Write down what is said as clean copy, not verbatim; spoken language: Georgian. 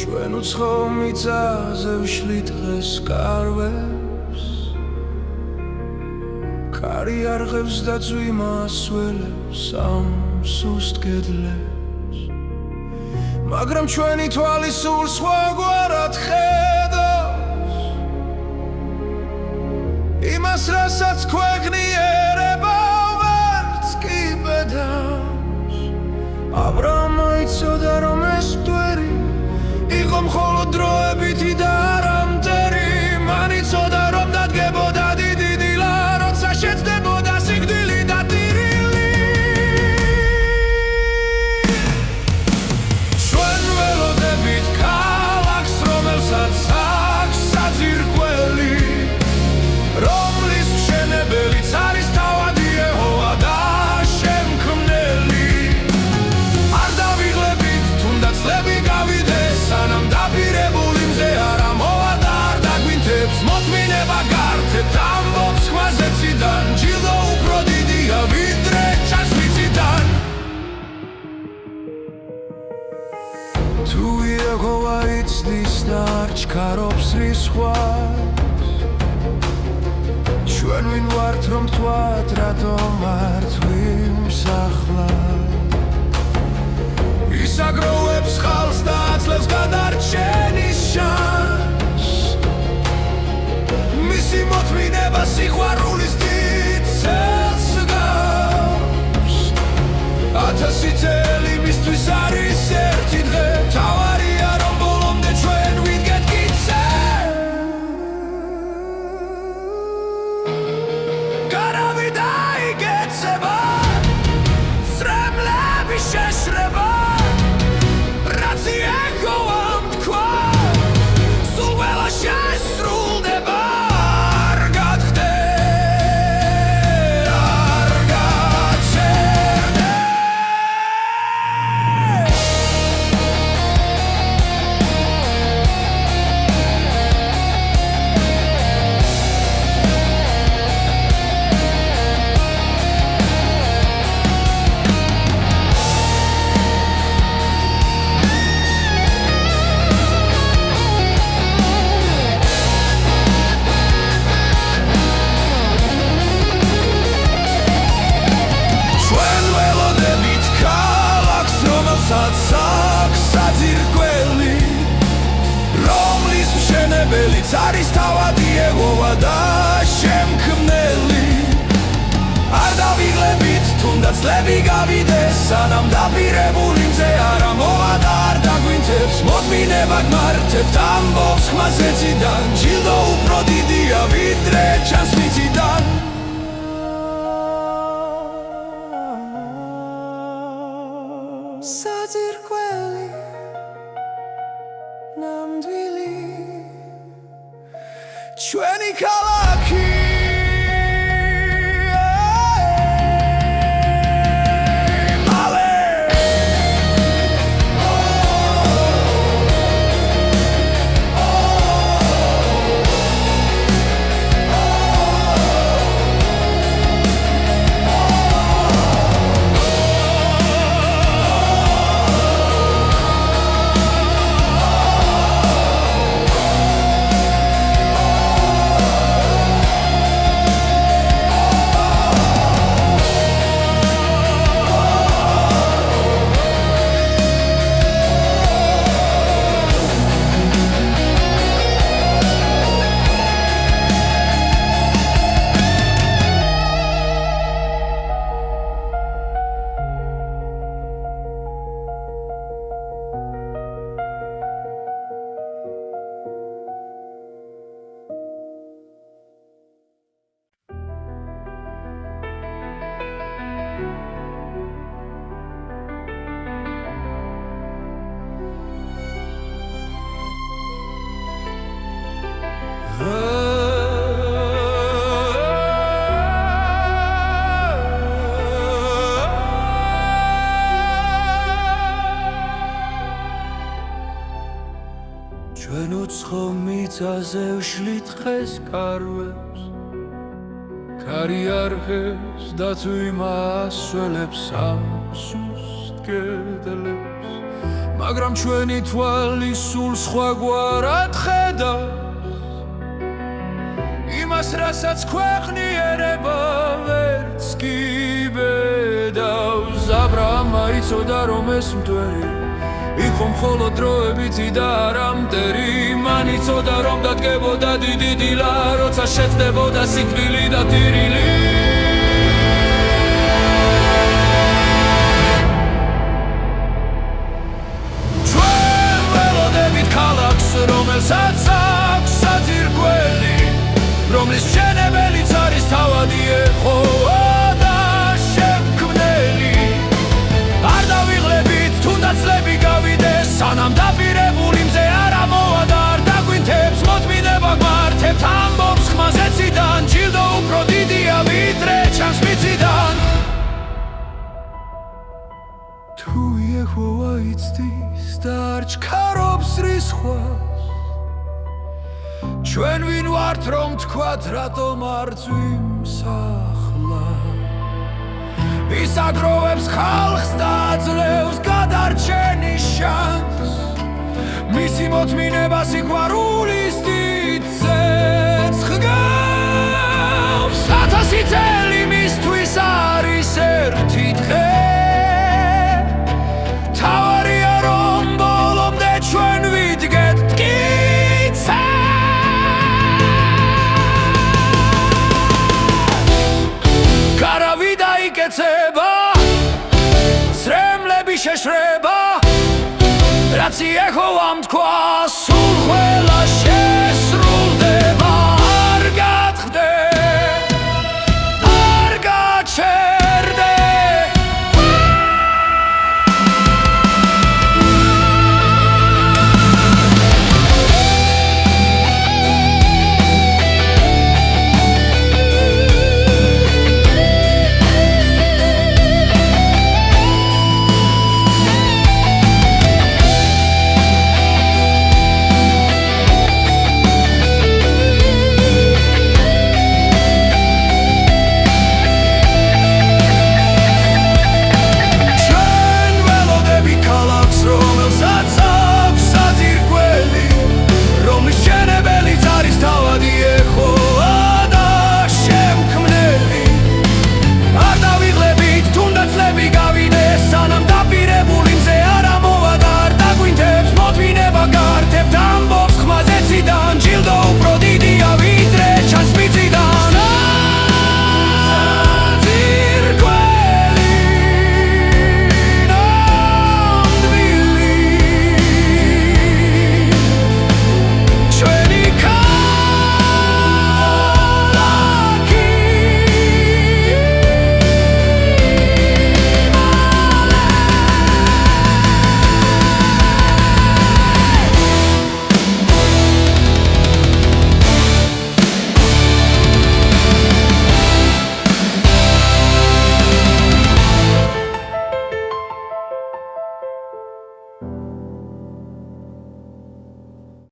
ჩვენ უცხო მიწაზე ვშლით დღეს კარვებს კარი არღებს და წვიმა ასველებს ამ სუსტ კედლებს მაგრამ ჩვენი თვალი სულ სხვაგვარად ხედავს იმას რასაც ქვეყნიერება ვერც კი ბედავს აბრამა იცოდა რომ ეს მტვერი იყო მხოლოდ დროებითი და არა მტერი მან იცოდა რომ დადგებოდა დიდი დილა როცა შეცდებოდა სიკვდილი და ტირილი ჩვენ ველოდებით ქალაქს რომელსაც აქვს საძირკველი რომლის მშენებელიც არის თავადი ეჰოვა და შემქმნელი არ დავიღლებით თუნდაც წლები გავიდეს სანამ დაპირებული მზე არა მოვა და არ დაგვინთებს მოთმინება გართებთ ამბობს ხმაზე ციდან ჯილდო უფრო დიდია ვიდრე ჩანს მიწიდან თუ იეჰოვა იცდის და არ ჩქარობს რისხვას ჩვენ ვინ ვართ რომ თქვათ რატომ არ twimsახლა ისაგროვებს ხალხს და ძლევს გადარჩენის შანსს მისი მოთმინება სიყვარულის დიდ წელს გავს 1000 წელი მისთვის არის ერთი დღე თავარია რომ ბოლომდე ჩვენ ვიდგეთ კიდე გარავი დაიგეცება სრემლები შეშრება რაც იეჰოვამ თქვა სულ ყველა შესრულდება არ გათხრე არ გაჩერდე ჩვენ ველოდებით ქალაქს რომელსაც აქვს საძირკველი რომლის მშენებელიც არის თავადი ეჰოვა და შემქმნელი არ დავიღლებით თუნდაც წლები გავიდეს სანამ დაპირებული მზე არა მოვა და არ დაგვინთებს მოთმინება გმართებთ ამბობს ხმაზე ციდან ჯილდო უფრო დიდია ვიდრე ჩანს მიწიდან საძირკველი ნამდვილი ჩვენი ქალაქი ჩვენ უცხო მიწაზე ვშლით დღეს კარვებს კარი არღებს და წვიმა ასველებს ამ სუსტ კედლებს მაგრამ ჩვენი თვალი სულ სხვაგვარად ხედავს იმას, რასაც ქვეყნიერება ვერც კი ბედავს. აბრაამმა იცოდა, რომ ეს მტვერი იყო მხოლოდ დროებითი და არა მტერი. მან იცოდა, რომ დადგებოდა დიდი დილა, როცა შეწყდებოდა სიკვდილი და ტირილი. ჩვენ ველოდებით ქალაქს, რომელსაც აქვს საძირკველი, რომლის მშენებელიც არის თავადი ეხო და შემქმნელი. არ დავიღლებით, თუნდაც წლები გავიდეს, სანამ დაპირებული მზე არ ამოვა და არ დაგვინთებს მოწმინება გვართებთ. ამბობს ხმაზე ციდან, ჯილდო უფრო დიდია ვიდრე ჩანს მიწიდან. თუ იეჰოვა იცდის და არ ჩქარობს რისხვას, ჩვენ ვინ ვართ რომ თქვათ, რატომ არ წვიმსახლა. ის აგროვებს ხალხს და აძლევს გადარჩენის შანსს, მისი მოთმინება სიყვარულის დიდ ზეწს ჰგავს. 1000 წელი მისთვის არის ერთი დღე, თავარია რომ ბოლომდე ჩვენ ვიდგეთ მტკიცე. გარავი დაიკეცება, სრემლები შეშრება, რაც იეჰოვამ თქვა.